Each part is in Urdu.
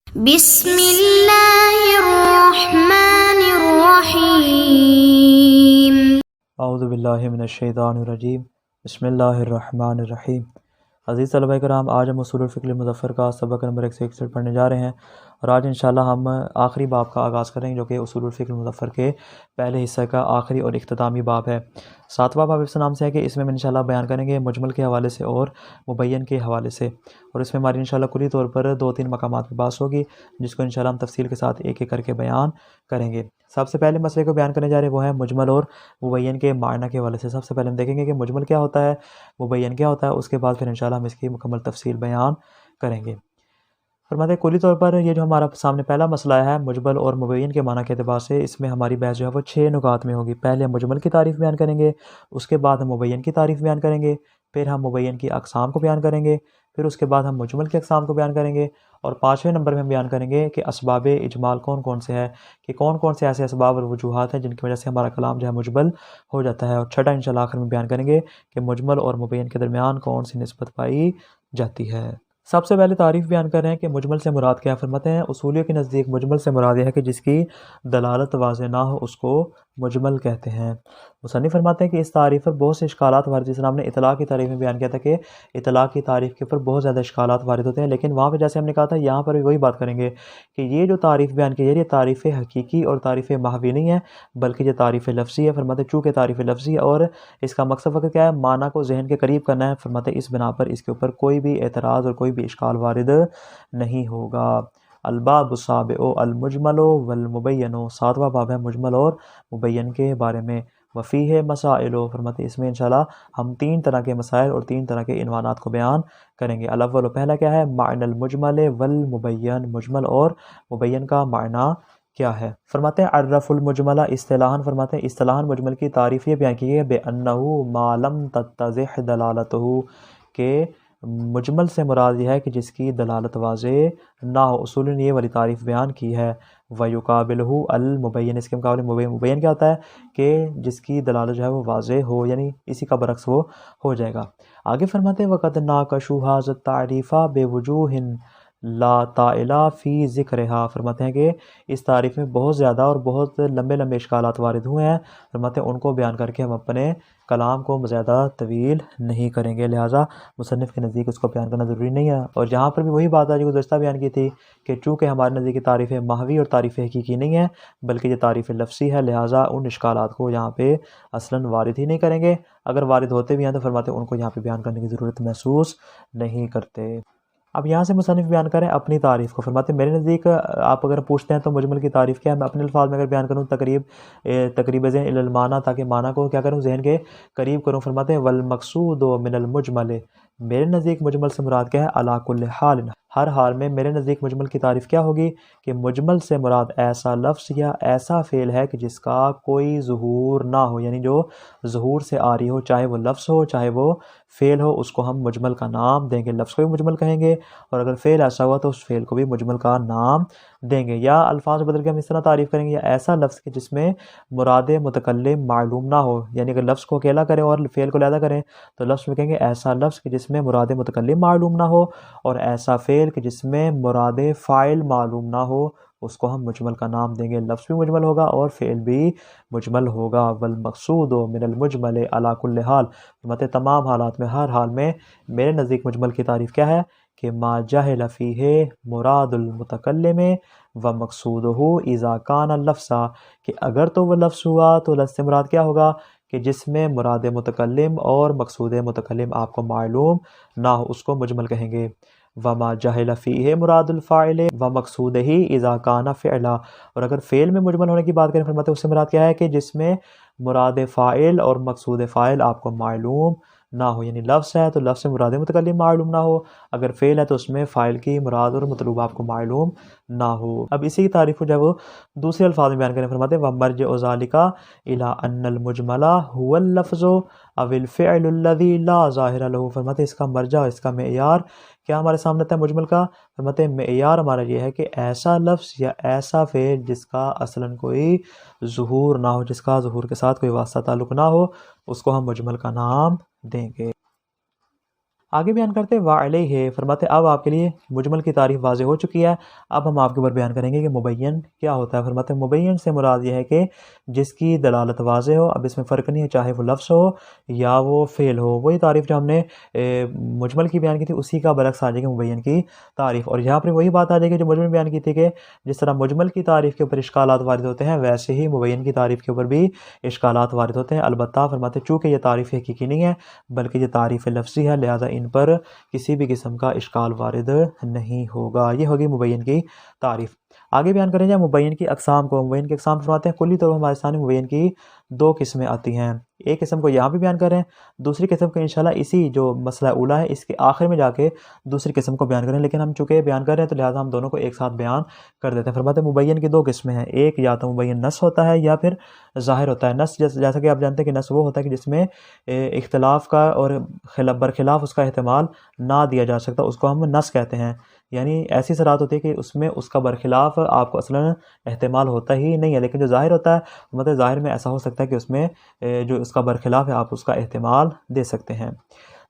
بسم اللہ الرحمن الرحیم۔ اعوذ باللہ من الشیطان الرجیم، بسم اللہ الرحمن الرحیم۔ عزیز طلبہ کرام، آج ہم اصول الفقہ المظفر کا سبق نمبر 161 پڑھنے جا رہے ہیں، اور آج انشاءاللہ ہم آخری باب کا آغاز کریں گے، جو کہ اصول الفقہ المظفر کے پہلے حصے کا آخری اور اختتامی باب ہے۔ 7واں باب اس نام سے ہے کہ اس میں انشاءاللہ بیان کریں گے مجمل کے حوالے سے اور مبین کے حوالے سے، اور اس میں ہماری انشاءاللہ کلی طور پر 2-3 مقامات پہ بحث ہوگی، جس کو انشاءاللہ ہم تفصیل کے ساتھ ایک ایک کر کے بیان کریں گے۔ سب سے پہلے مسئلے کو بیان کرنے جا رہے ہیں، وہ ہے مجمل اور مبین کے معنی کے حوالے سے۔ سب سے پہلے ہم دیکھیں گے کہ مجمل کیا ہوتا ہے، مبین کیا ہوتا ہے، اس کے بعد پھر انشاءاللہ ہم اس کی مکمل تفصیل بیان کریں گے۔ فرماتے ہیں کلی طور پر یہ جو ہمارا سامنے پہلا مسئلہ ہے مجمل اور مبین کے معنی کے اعتبار سے، اس میں ہماری بحث جو ہے وہ 6 نکات میں ہوگی۔ پہلے ہم مجمل کی تعریف بیان کریں گے، اس کے بعد ہم مبین کی تعریف بیان کریں گے، پھر ہم مبین کی اقسام کو بیان کریں گے، پھر اس کے بعد ہم مجمل کی اقسام کو بیان کریں گے، اور 5ویں نمبر میں ہم بیان کریں گے کہ اسباب اجمال کون کون سے ہیں، کہ کون کون سے ایسے اسباب اور وجوہات ہیں جن کی وجہ سے ہمارا کلام جو ہے مجمل ہو جاتا ہے، اور چھٹا انشاءاللہ آخر میں بیان کریں گے کہ مجمل اور مبین کے درمیان کون سی نسبت پائی جاتی ہے۔ سب سے پہلے تعریف بیان کر رہے ہیں کہ مجمل سے مراد کیا ہے۔ فرماتے ہیں اصولیوں کے نزدیک مجمل سے مراد یہ ہے کہ جس کی دلالت واضح نہ ہو، اس کو مجمل کہتے ہیں۔ مصنف فرماتے ہیں کہ اس تعریف پر بہت سے اشکالات وارد، جس نے ہم نے اطلاق کی تعریف میں بیان کیا تھا کہ اطلاق کی تعریف کے اوپر بہت زیادہ اشکالات وارد ہوتے ہیں، لیکن وہاں پہ جیسے ہم نے کہا تھا یہاں پر بھی وہی بات کریں گے کہ یہ جو تعریف بیان کی یہ تعریف حقیقی اور تعریف محوی نہیں ہے، بلکہ یہ تعریف لفظی ہے۔ فرماتے ہیں چونکہ تعریف لفظی ہے اور اس کا مقصد فقط کیا ہے، معنی کو ذہن کے قریب کرنا ہے، فرماتے ہیں اس بنا پر اس کے اوپر کوئی بھی اعتراض اور کوئی بھی اشکال وارد نہیں ہوگا۔ الباب السابع المجمل والمبین، 7واں باب ہے مجمل اور مبین کے بارے میں۔ وفیہ مسائل، فرماتے اس میں انشاءاللہ ہم 3 طرح کے مسائل اور 3 طرح کے عنوانات کو بیان کریں گے۔ الاول، پہلا کیا ہے، معنی المجمل والمبین، مجمل اور مبین کا معنی کیا ہے۔ فرماتے ہیں عرف المجمل اصطلاحاً، فرماتے ہیں اصطلاحاً مجمل کی تعریف یہ بیان کی ہے بأنہ ما لم تتضح دلالتہ، کہ مجمل سے مراد یہ ہے کہ جس کی دلالت واضح نہ ہو۔ اصول نے یہ والی تعریف بیان کی ہے۔ وَيُقَابِلُهُ المبین، اس کے مقابلے مبین کیا ہوتا ہے کہ جس کی دلالت جو ہے وہ واضح ہو، یعنی اسی کا برعکس وہ ہو جائے گا۔ آگے فرماتے ہیں وَقَدْ نَاقَشُوا هَذَا التَّعْرِيفَ بِوُجُوهٍ لَا طَائِلَ فِي ذِكْرِهَا، فرماتے ہیں کہ اس تعریف میں بہت زیادہ اور بہت لمبے لمبے اشکالات وارد ہوئے ہیں، فرماتے ہیں ان کو بیان کر کے ہم اپنے کلام کو زیادہ طویل نہیں کریں گے، لہٰذا مصنف کے نزدیک اس کو بیان کرنا ضروری نہیں ہے۔ اور یہاں پر بھی وہی بات ہے جو گزشتہ بیان کی تھی کہ چونکہ ہمارے نزدیک تعریف محوی اور تعریف حقیقی نہیں ہے، بلکہ یہ تعریف لفظی ہے، لہٰذا ان اشکالات کو یہاں پہ اصلاً وارد ہی نہیں کریں گے۔ اگر وارد ہوتے بھی ہیں تو فرماتے ہیں ان کو یہاں پہ بیان کرنے کی ضرورت محسوس نہیں کرتے۔ اب یہاں سے مصنف بیان کریں اپنی تعریف کو۔ فرماتے ہیں میرے نزدیک آپ اگر پوچھتے ہیں تو مجمل کی تعریف کیا ہے، میں اپنے الفاظ میں اگر بیان کروں تقریب ذہن الی المعنی، تاکہ معنی کو کیا کروں، ذہن کے قریب کروں۔ فرماتے ہیں والمقصود من المجمل، میرے نزدیک مجمل سے مراد کیا ہے، علی کل حال، ہر حال میں میرے نزدیک مجمل کی تعریف کیا ہوگی کہ مجمل سے مراد ایسا لفظ یا ایسا فعل ہے کہ جس کا کوئی ظہور نہ ہو، یعنی جو ظہور سے آری ہو، چاہے وہ لفظ ہو چاہے وہ فعل ہو، اس کو ہم مجمل کا نام دیں گے۔ لفظ کو بھی مجمل کہیں گے، اور اگر فعل ایسا ہوا تو اس فعل کو بھی مجمل کا نام دیں گے۔ یا الفاظ بدل کے ہم اس طرح تعریف کریں گے، یا ایسا لفظ کہ جس میں مراد متکلم معلوم نہ ہو، یعنی اگر لفظ کو اکیلا کریں اور فعل کو علیحدہ کریں تو لفظ میں کہیں گے ایسا لفظ کہ جس میں مراد متکلم معلوم نہ ہو، اور ایسا فعل کہ جس میں مراد فاعل معلوم نہ ہو، اس کو ہم مجمل کا نام دیں گے۔ لفظ بھی مجمل ہوگا اور فعل بھی مجمل ہوگا۔ والمقصود من المجمل علی کل حال، مطلب تمام حالات میں، ہر حال میں میرے نزدیک مجمل کی تعریف کیا ہے کہ ما جہل فیہ مراد المتکلم ومقصودہ اذا کان اللفظ، کہ اگر تو وہ لفظ ہوا تو لفظ سے مراد کیا ہوگا کہ جس میں مراد متکلم اور مقصود متکلم آپ کو معلوم نہ ہو، اس کو مجمل کہیں گے۔ وما جہل فیہ مراد الفاعل ومقصودہ اذا کان فعلا، اور اگر فعل میں مجمل ہونے کی بات کریں فرماتے ہیں اس سے مراد کیا ہے کہ جس میں مراد فاعل اور مقصود فاعل آپ کو معلوم نہ ہو، یعنی لفظ ہے تو لفظ سے مراد متکلم معلوم نہ ہو، اگر فعل ہے تو اس میں فاعل کی مراد اور مطلوب آپ کو معلوم نہ ہو۔ اب اسی کی تعریف کو جو ہے وہ دوسرے الفاظ میں بیان کریں، فرماتے ہیں وَمَرْجِعُ ذَلِكَ إِلَىٰ أَنَّ الْمُجْمَلَ هُوَ اللَّفْظُ أَوِ الْفِعْلُ الَّذِي لَا ظَاهِرَ لَهُ، فرماتے ہیں اس کا مرجع، اس کا معیار کیا ہمارے سامنے تھا مجمل کا، فرماتے ہیں معیار ہمارا یہ ہے کہ ایسا لفظ یا ایسا فعل جس کا اصلاً کوئی ظہور نہ ہو، جس کا ظہور کے ساتھ کوئی واسطہ تعلق نہ ہو، اس کو ہم مجمل کا نام دیں گے۔ آگے بیان کرتے ہیں وعلیہ، فرماتے اب آپ کے لیے مجمل کی تعریف واضح ہو چکی ہے، اب ہم آپ کے اوپر بیان کریں گے کہ مبین کیا ہوتا ہے۔ فرماتے ہیں مبین سے مراد یہ ہے کہ جس کی دلالت واضح ہو، اب اس میں فرق نہیں ہے چاہے وہ لفظ ہو یا وہ فعل ہو، وہی تعریف جو ہم نے مجمل کی بیان کی تھی اسی کا برعکس آ جائے گی مبین کی تعریف، اور یہاں پر وہی بات آ جائے گی جو مجمل بیان کی تھی کہ جس طرح مجمل کی تعریف کے اوپر اشکالات وارد ہوتے ہیں ویسے ہی مبین کی تعریف کے اوپر بھی اشکالات وارد ہوتے ہیں، البتہ فرماتے چونکہ یہ تعریف حقیقی نہیں ہے بلکہ یہ تعریف لفظی ہے، لہذا ان پر کسی بھی قسم کا اشکال وارد نہیں ہوگا۔ یہ ہوگی مبین کی تعریف۔ آگے بیان کریں جائے مبین کی اقسام کو۔ مبین کی اقسام فرماتے ہیں کلی طور پر ہمارے سامنے مبین کی دو قسمیں آتی ہیں، ایک قسم کو یہاں پہ بیان کریں، دوسری قسم کو انشاءاللہ اسی جو مسئلہ اولا ہے اس کے آخر میں جا کے دوسری قسم کو بیان کریں، لیکن ہم چونکہ بیان کر رہے ہیں تو لہٰذا ہم دونوں کو ایک ساتھ بیان کر دیتے ہیں۔ فرماتے ہیں مبین کی دو قسمیں ہیں، ایک یا تو مبین نص ہوتا ہے یا پھر ظاہر ہوتا ہے۔ نص جیسا کہ آپ جانتے ہیں کہ نص وہ ہوتا ہے کہ جس میں اختلاف کا اور برخلاف اس کا احتمال نہ دیا جا سکتا، اس کو ہم نص کہتے ہیں، یعنی ایسی صورت ہوتی ہے کہ اس میں اس کا برخلاف آپ کو اصلاً احتمال ہوتا ہی نہیں ہے، لیکن جو ظاہر ہوتا ہے مطلب ظاہر میں ایسا ہو سکتا ہے کہ اس میں جو اس کا برخلاف ہے آپ اس کا احتمال دے سکتے ہیں۔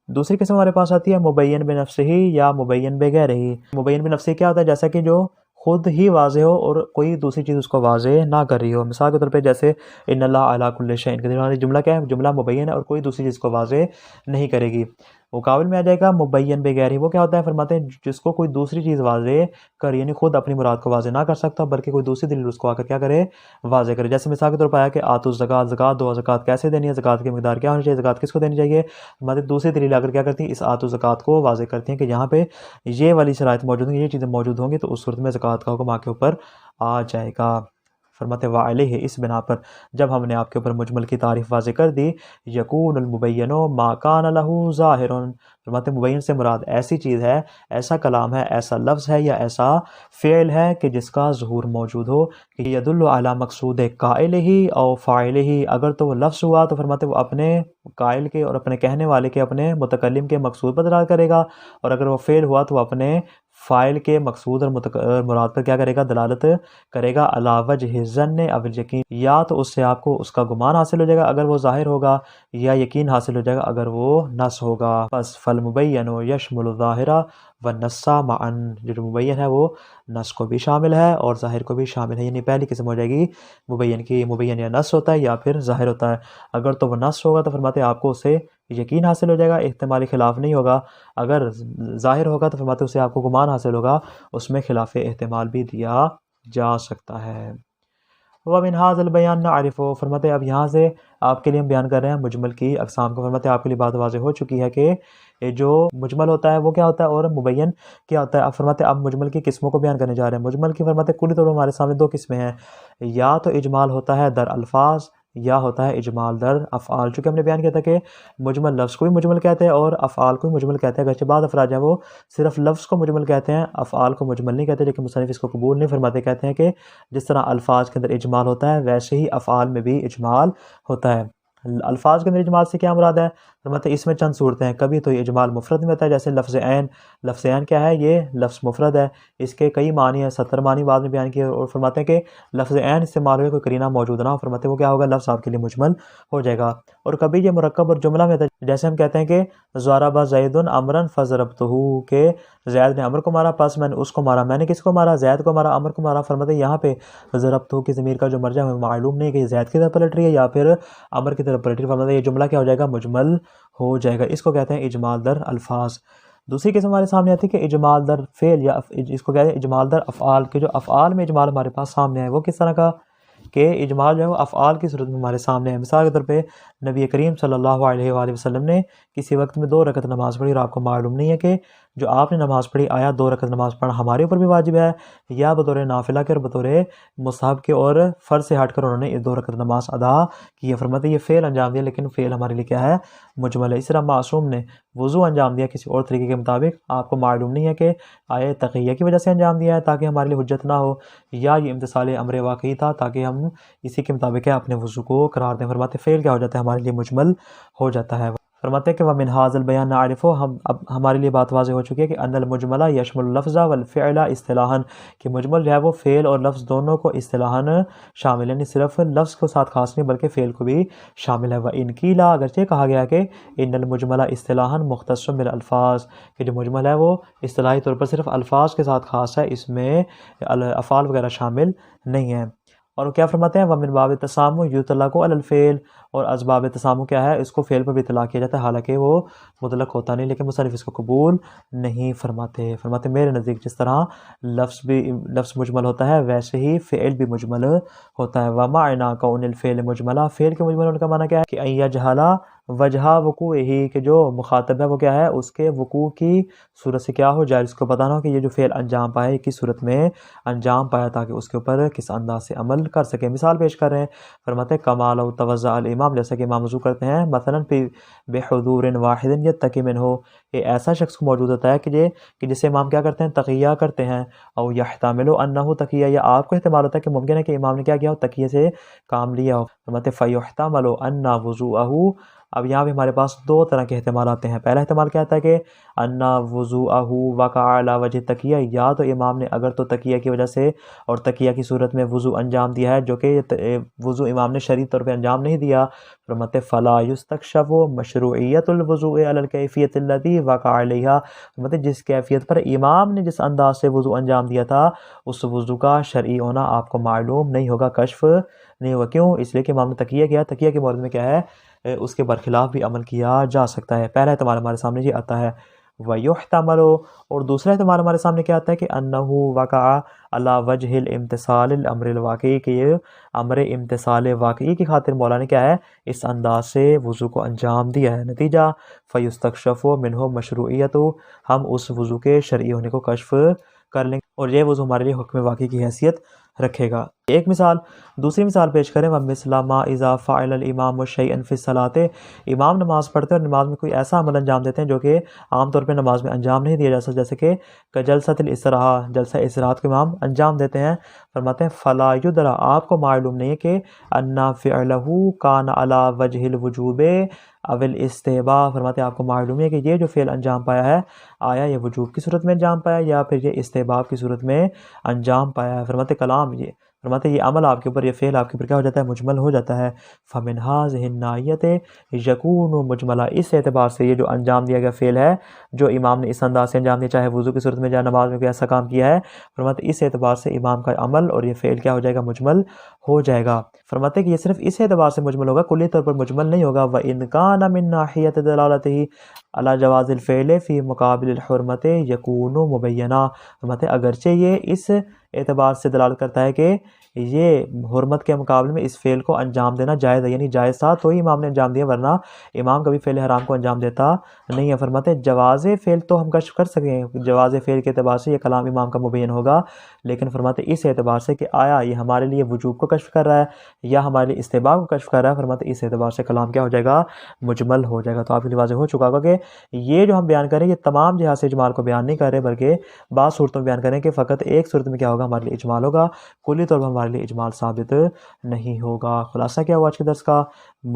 دوسری قسم ہمارے پاس آتی ہے مبین بنفسہ یا مبین بغیرہ۔ مبین بنفسہ کیا ہوتا ہے؟ جیسا کہ جو خود ہی واضح ہو اور کوئی دوسری چیز اس کو واضح نہ کر رہی ہو، مثال کے طور پہ جیسے ان اللہ علی کل شیء قدیر، جملہ کیا ہے؟ جملہ مبین ہے اور کوئی دوسری چیز کو واضح نہیں کرے گی۔ مقابل میں آ جائے گا مبین بغیرہ، وہ کیا ہوتا ہے؟ فرماتے ہیں جس کو کوئی دوسری چیز واضح کر، یعنی خود اپنی مراد کو واضح نہ کر سکتا بلکہ کوئی دوسری دلیل اس کو آ کر کیا کرے؟ واضح کرے۔ جیسے مثال کے طور پر آیا کہ آتوا الزکوٰۃ، زکوٰۃ دو، زکوٰۃ کیسے دینی ہے، زکوٰۃ کی مقدار کیا ہونی چاہیے، زکوٰۃ کس کو دینی چاہیے، مطلب دوسری دلیل آ کر کیا کرتی ہیں؟ اس آتوا الزکوٰۃ کو واضح کرتی ہیں کہ یہاں پہ یہ والی شرائط موجود ہیں، یہ چیزیں موجود ہوں گی تو اس صورت میں زکوٰۃ کا حکم آپ کے اوپر آ جائے گا۔ فرماتے وعلیہ، اس بنا پر جب ہم نے آپ کے اوپر مجمل کی تعریف واضح کر دی، یکون المبین ما کان لہ ظاہر، فرماتے مبین سے مراد ایسی چیز ہے، ایسا کلام ہے، ایسا لفظ ہے یا ایسا فعل ہے کہ جس کا ظہور موجود ہو، کہ یدل علی مقصود قائلہ او فاعلہ، اگر تو وہ لفظ ہوا تو فرماتے وہ اپنے قائل کے اور اپنے کہنے والے کے، اپنے متکلم کے مقصود پر دلالت کرے گا، اور اگر وہ فعل ہوا تو وہ اپنے فاعل کے مقصود اور مراد پر کیا کرے گا؟ دلالت کرے گا، علی وجہ الظن او الیقین، یا تو اس سے آپ کو اس کا گمان حاصل ہو جائے گا اگر وہ ظاہر ہوگا، یا یقین حاصل ہو جائے گا اگر وہ نص ہوگا۔ بس فالمبین یشمل الظاہر والنص معا، جو مبین ہے وہ نص کو بھی شامل ہے اور ظاہر کو بھی شامل ہے، یعنی پہلی قسم ہو جائے گی مبین کی، مبین یا نص ہوتا ہے یا پھر ظاہر ہوتا ہے۔ اگر تو وہ نص ہوگا تو فرماتے آپ کو اس سے یقین حاصل ہو جائے گا، احتمالی خلاف نہیں ہوگا، اگر ظاہر ہوگا تو فرماتے اسے آپ کو گمان حاصل ہوگا، اس میں خلاف احتمال بھی دیا جا سکتا ہے۔ وَمِنْ هَذَا الْبَيَانِ نَعْرِفُ، فرماتے اب یہاں سے آپ کے لیے ہم بیان کر رہے ہیں مجمل کی اقسام کو۔ فرماتے آپ کے لیے بات واضح ہو چکی ہے کہ جو مجمل ہوتا ہے وہ کیا ہوتا ہے اور مبین کیا ہوتا ہے۔ اب فرماتے اب مجمل کی قسموں کو بیان کرنے جا رہے ہیں۔ مجمل کی فرماتے کلی طور پر ہمارے سامنے دو قسمیں ہیں، یا تو اجمال ہوتا ہے در الفاظ یا ہوتا ہے اجمال در افعال۔ چونکہ ہم نے بیان کیا تھا کہ مجمل لفظ کو بھی مجمل کہتے ہیں اور افعال کو بھی مجمل کہتے ہیں، اگرچہ بعض افراد ہیں وہ صرف لفظ کو مجمل کہتے ہیں، افعال کو مجمل نہیں کہتے، لیکن مصنف اس کو قبول نہیں فرماتے، کہتے ہیں کہ جس طرح الفاظ کے اندر اجمال ہوتا ہے ویسے ہی افعال میں بھی اجمال ہوتا ہے۔ الفاظ کے اندر اجمال سے کیا مراد ہے؟ فرماتے اس میں چند صورتیں ہیں، کبھی تو یہ اجمال مفرد میں ہوتا ہے، جیسے لفظ عین۔ لفظ عین کیا ہے؟ یہ لفظ مفرد ہے، اس کے کئی معنی ہیں، 70 معنی بعد میں بیان کیے، اور فرماتے ہیں کہ لفظ عین استعمال ہوئے کوئی قرینہ موجود نہ ہو، فرماتے وہ کیا ہوگا؟ لفظ آپ کے لیے مجمل ہو جائے گا۔ اور کبھی یہ مرکب اور جملہ میں ہوتا ہے، جیسے ہم کہتے ہیں کہ ضرب زید امرا فضربتہ، کہ زید نے امر کو مارا پس میں نے اس کو مارا، میں نے کس کو مارا؟ زید کو مارا، امر کو مارا۔ فرماتے یہاں پہ ضربتہ کی ضمیر کا جو مرجع ہے معلوم نہیں کہ زید کی طرف پلٹ رہی ہے یا پھر امر کی طرف پلٹ رہی ہے، فرماتے یہ جملہ کیا ہو جائے گا؟ مجمل ہو جائے گا، اس کو کہتے ہیں اجمال در الفاظ۔ دوسری قسم ہمارے سامنے آتی ہے کہ اجمال در فعل، یا اس کو کہتے ہیں اجمال در افعال، کے جو افعال میں اجمال ہمارے پاس سامنے ہے وہ کس طرح کا کہ اجمال جو ہے وہ افعال کی صورت میں ہمارے سامنے ہے۔ مثال کے طور پہ نبی کریم صلی اللہ علیہ وآلہ وسلم نے کسی وقت میں 2 رکعت نماز پڑھی اور آپ کو معلوم نہیں ہے کہ جو آپ نے نماز پڑھی آیا 2 رکعت نماز پڑھنا ہمارے اوپر بھی واجب ہے یا بطور نافلہ کے اور بطور مستحب کے، اور فرض سے ہٹ کر انہوں نے 2 رکعت نماز ادا کی ہے۔ فرماتے یہ فعل انجام دیا، لیکن فعل ہمارے لیے کیا ہے؟ مجمل ہے۔ اس طرح معصوم نے وضو انجام دیا کسی اور طریقے کے مطابق، آپ کو معلوم نہیں ہے کہ آئے تقیہ کی وجہ سے انجام دیا ہے تاکہ ہمارے لیے حجت نہ ہو، یا یہ امتثال امر واقعی تھا تاکہ ہم اسی کے مطابق اپنے وضو کو قرار دیں۔ فرماتے فعل کیا ہو جاتا ہے؟ ہمارے لیے مجمل ہو جاتا ہے۔ فرماتے ہیں کہ وَمِنْ هَذَا الْبَيَانِ نَعْرِفُ، اب ہمارے لیے بات واضح ہو چکی ہے کہ ان المجمل یشمل اللفظ والفعل اصطلاحاً، کہ مجمل جو ہے وہ فعل اور لفظ دونوں کو اصطلاحاً شامل ہے، یعنی صرف لفظ کو ساتھ خاص نہیں بلکہ فعل کو بھی شامل ہے۔ وَإِنْ قِيلَ، اگرچہ کہا گیا کہ ان المجمل اصطلاحاً مختص بالالفاظ، کہ جو مجمل ہے وہ اصطلاحی طور پر صرف الفاظ کے ساتھ خاص ہے، اس میں افعال وغیرہ شامل نہیں ہیں۔ اور وہ کیا فرماتے ہیں وَمِن باب التسامح یطلق علی الفعل، اور اسباب تسامح کیا ہے، اس کو فعل پر بھی اطلاق کیا جاتا ہے، حالانکہ وہ مطلق ہوتا نہیں، لیکن مصنف اس کو قبول نہیں فرماتے۔ فرماتے میرے نزدیک جس طرح لفظ مجمل ہوتا ہے ویسے ہی فعل بھی مجمل ہوتا ہے۔ وَمَعْنَا كَوْنِ الْفِعْلِ مُجْمَلًا، فعل کے مجمل ہونے کا معنی کیا ہے کہ أَن يَجْهَلَ وجہ وقوعہ، کہ جو مخاطب ہے وہ کیا ہے، اس کے وقوع کی صورت سے کیا ہو جائے، اس کو پتہ نہ ہو کہ یہ جو فعل انجام پائے کس صورت میں انجام پایا، تاکہ اس کے اوپر کس انداز سے عمل کر سکے۔ مثال پیش کر رہے ہیں، فرماتے ہیں کما لو توضع الامام، جیسا کہ امام وضو کرتے ہیں، مثلا بحضور واحد یتقی منہ، یہ ایسا شخص کو موجود ہوتا ہے کہ جسے امام کیا کرتے ہیں، تقیہ کرتے ہیں، او یحتمل انہ تقیہ، یا آپ کو احتمال ہوتا ہے کہ ممکن ہے کہ امام نے کیا کیا ہو، تقیہ سے کام لیا ہو۔ فرماتے فیحتمل ان وضوءہ، اب یہاں بھی ہمارے پاس دو طرح کے احتمال آتے ہیں۔ پہلا احتمال کیا آتا ہے کہ انا وضوءہ وقع علی وجہ تقیہ، یا تو امام نے اگر تو تقیہ کی وجہ سے اور تقیہ کی صورت میں وضو انجام دیا ہے، جو کہ وضو امام نے شرعی طور پہ انجام نہیں دیا، فرماتے فلا یستکشف مشروعیت الوضوء علی الکیفیت التي وقع علیہا، فرماتے جس کیفیت پر امام نے جس انداز سے وضو انجام دیا تھا اس وضو کا شرعی ہونا آپ کو معلوم نہیں ہوگا، کشف نہیں ہوگا۔ کیوں؟ اس لیے کہ امام نے تقیہ کیا، تقیہ کے مورد میں کیا ہے، اس کے برخلاف بھی عمل کیا جا سکتا ہے۔ پہلا احتمال ہمارے سامنے یہ آتا ہے وَيُحْتَمَلُ، اور دوسرا احتمال ہمارے سامنے کیا آتا ہے کہ أَنَّهُ وَقَعَ عَلَى وَجْهِ الْامْتِثَالِ الْأَمْرِ الْوَاقِعِ، کہ یہ امر امتثال واقعی کی خاطر مولا نے کیا ہے، اس انداز سے وضو کو انجام دیا ہے۔ نتیجہ فَيُسْتَكْشَفُ مِنْهُ مشروعیتُ، ہم اس وضو کے شرعی ہونے کو کشف کر لیں گے، اور یہ وضو ہمارے لیے حکم واقعی کی حیثیت رکھے گا۔ ایک مثال، دوسری مثال پیش کریں وَمِثْلَ مَا إِذَا فَعَلَ الْإِمَامُ شَيْئًا فِي الصَّلَاةِ، امام نماز پڑھتے ہیں اور نماز میں کوئی ایسا عمل انجام دیتے ہیں جو کہ عام طور پہ نماز میں انجام نہیں دیا جاتا، جیسے کہ جلسۃ الاستراحہ، جلسہ استراحت کو امام انجام دیتے ہیں، فرماتے ہیں فَلَا يُدْرَى، آپ کو معلوم نہیں ہے کہ أَنَّ فِعْلَهُ كَانَ عَلَى وَجْهِ الْوُجُوبِ اَوِ الْإِسْتِحْبَابِ، فرماتے ہیں آپ کو معلوم ہے کہ یہ جو فعل انجام پایا ہے آیا یہ وجوب کی صورت میں انجام پایا یا پھر یہ استحباب کی صورت میں انجام پایا ہے۔ فرماتے کلام یہ، فرماتے یہ عمل آپ کے اوپر، یہ فعل آپ کے اوپر کیا ہو جاتا ہے، مجمل ہو جاتا ہے۔ فَمِنْ هَٰذِهِ النَّاحِيَةِ يَكُونُ مُجْمَلًا، اس اعتبار سے یہ جو انجام دیا گیا فعل ہے جو امام نے اس انداز سے انجام دیا، چاہے وضو کی صورت میں یا نماز میں کوئی ایسا کام کیا ہے، فرماتے اس اعتبار سے امام کا عمل اور یہ فعل کیا ہو جائے گا، مجمل ہو جائے گا۔ فرماتے کہ یہ صرف اس اعتبار سے مجمل ہوگا، کلی طور پر مجمل نہیں ہوگا۔ وَإِنْ كَانَ مِنْ نَاحِيَةِ دَلَالَتِهِ عَلَى جَوَازِ الْفِعْلِ فِي مُقَابِلِ الْحُرْمَةِ يَكُونُ مُبَيَّنًا، فرماتے اگرچہ یہ اس اعتبار سے دلالت کرتا ہے کہ یہ حرمت کے مقابلے میں اس فعل کو انجام دینا جائز ہے، یعنی جائز تھا تو ہی امام نے انجام دیا، ورنہ امام کبھی فعل حرام کو انجام دیتا نہیں ہے۔ فرماتے جواز فعل تو ہم کشف کر سکیں، جواز فعل کے اعتبار سے یہ کلام امام کا مبین ہوگا، لیکن فرماتے اس اعتبار سے کہ آیا یہ ہمارے لیے وجوب کو کشف کر رہا ہے یا ہمارے لیے استحباب کو کشف کر رہا ہے، فرماتے اس اعتبار سے کلام کیا ہو جائے گا، مجمل ہو جائے گا۔ تو آپ کے لیے واضح ہو چکا ہوگا کہ یہ جو ہم بیان کریں یہ تمام جہاز سے اجمال کو بیان نہیں کر رہے، بلکہ بعض صورتوں میں بیان کریں کہ فقط ایک صورت میں کیا ہوگا، ہمارے لیے اجمال ہوگا، کلی طور پر ہمارے لیے اجمال ثابت نہیں ہوگا۔ خلاصہ کیا ہوا آج کے درس کا،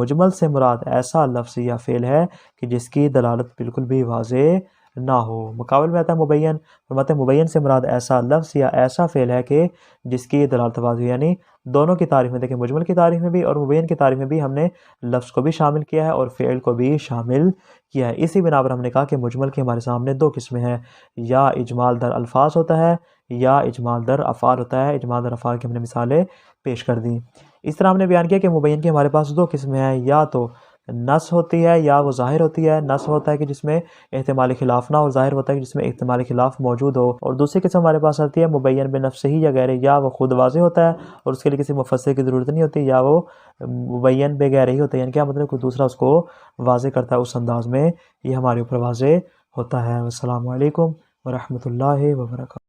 مجمل سے مراد ایسا لفظ یا فعل ہے کہ جس کی دلالت بالکل بھی واضح نہ ہو۔ مقابل میں آتا ہے مبین، فرماتے ہیں مبین سے مراد ایسا لفظ یا ایسا فعل ہے کہ جس کی دلالت واضح، یعنی دونوں کی تعریف میں دیکھیں، مجمل کی تعریف میں بھی اور مبین کی تعریف میں بھی ہم نے لفظ کو بھی شامل کیا ہے اور فعل کو بھی شامل کیا ہے۔ اسی بنا پر ہم نے کہا کہ مجمل کی ہمارے سامنے دو قسمیں ہیں، یا اجمال در الفاظ ہوتا ہے یا اجمال در افعال ہوتا ہے۔ اجمال در افعال کی ہم نے مثالیں پیش کر دیں۔ اس طرح ہم نے بیان کیا کہ مبین کی ہمارے پاس دو قسمیں ہیں، یا تو نص ہوتی ہے یا وہ ظاہر ہوتی ہے۔ نص ہوتا ہے کہ جس میں احتمال خلاف نہ ہو، ظاہر ہوتا ہے کہ جس میں احتمال خلاف موجود ہو۔ اور دوسری قسم ہمارے پاس آتی ہے مبین بنفسہ ہی یا غیر، یا وہ خود واضح ہوتا ہے اور اس کے لیے کسی مفسر کی ضرورت نہیں ہوتی، یا وہ مبین بغیر ہی ہوتا ہے، یعنی کیا مطلب کوئی دوسرا اس کو واضح کرتا ہے اس انداز میں، یہ ہمارے اوپر واضح ہوتا ہے۔ السلام علیکم ورحمۃ اللہ وبرکاتہ۔